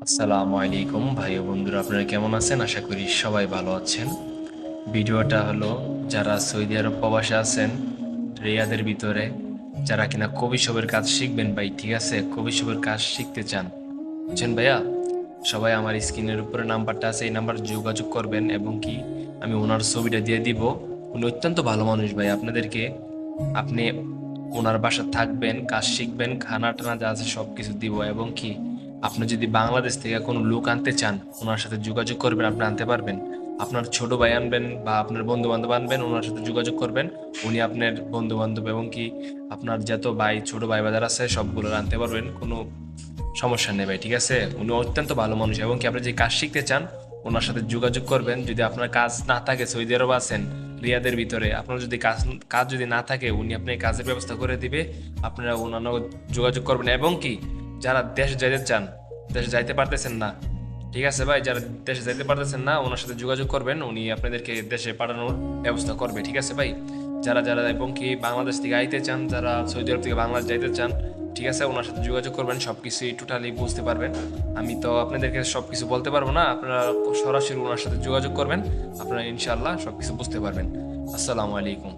আসসালামু আলাইকুম ভাই ও বন্ধুরা, আপনারা কেমন আছেন? আশা করি সবাই ভালো আছেন। ভিডিওটা হলো যারা সৌদি আরব প্রবাসে আছেন, রিয়াদের ভিতরে, যারা কিনা কবি শপের কাজ শিখবেন ভাই, ঠিক আছে? কবি শপের কাজ শিখতে চান, বুঝছেন ভাইয়া? সবাই আমার স্ক্রিনের উপরে নাম্বারটা আছে, এই নাম্বার যোগাযোগ করবেন এবং কি আমি ওনার ছবিটা দিয়ে দিব। উনি অত্যন্ত ভালো মানুষ ভাই। আপনি ওনার বাসা থাকবেন, কাজ শিখবেন, খানা টানা যা আছে সব কিছু দিব। এবং কি আপনি যদি বাংলাদেশ থেকে কোনো লোক আনতে চান, ওনার সাথে যোগাযোগ করবেন, আপনি আনতে পারবেন। আপনার ছোট ভাই আনবেন বা আপনার বন্ধু বান্ধব আনবেন, ওনার সাথে যোগাযোগ করবেন। উনি আপনার বন্ধু বান্ধব এবং কি আপনার যত ভাই, ছোট ভাই বাজার আছে সবগুলো আনতে পারবেন, কোনো সমস্যা নেই ভাই, ঠিক আছে? উনি অত্যন্ত ভালো মানুষ। এবং কি আপনি যে কাজ শিখতে চান, ওনার সাথে যোগাযোগ করবেন। যদি আপনার কাজ না থাকে, সৌদি আরব আছেন, রিয়াদের ভিতরে আপনার যদি কাজ কাজ যদি না থাকে, উনি আপনার কাজের ব্যবস্থা করে দিবে। আপনারা অন্যান্য যোগাযোগ করবেন। এবং কি যারা দেশে যাইতে চান, দেশে যাইতে পারতেছেন না, ঠিক আছে ভাই, যারা দেশে যাইতে পারতেছেন না, ওনার সাথে যোগাযোগ করবেন, উনি আপনাদেরকে দেশে পাঠানোর ব্যবস্থা করবে, ঠিক আছে ভাই? যারা যারা এবং কি বাংলাদেশ থেকে আইতে চান, যারা সৌদি আরব থেকে বাংলাদেশ যাইতে চান, ঠিক আছে, ওনার সাথে যোগাযোগ করবেন, সবকিছুই টোটালি বুঝতে পারবেন। আমি তো আপনাদেরকে সবকিছু বলতে পারবো না, আপনারা সরাসরি ওনার সাথে যোগাযোগ করবেন, আপনারা ইনশাআল্লাহ সবকিছু বুঝতে পারবেন। আসসালামু আলাইকুম।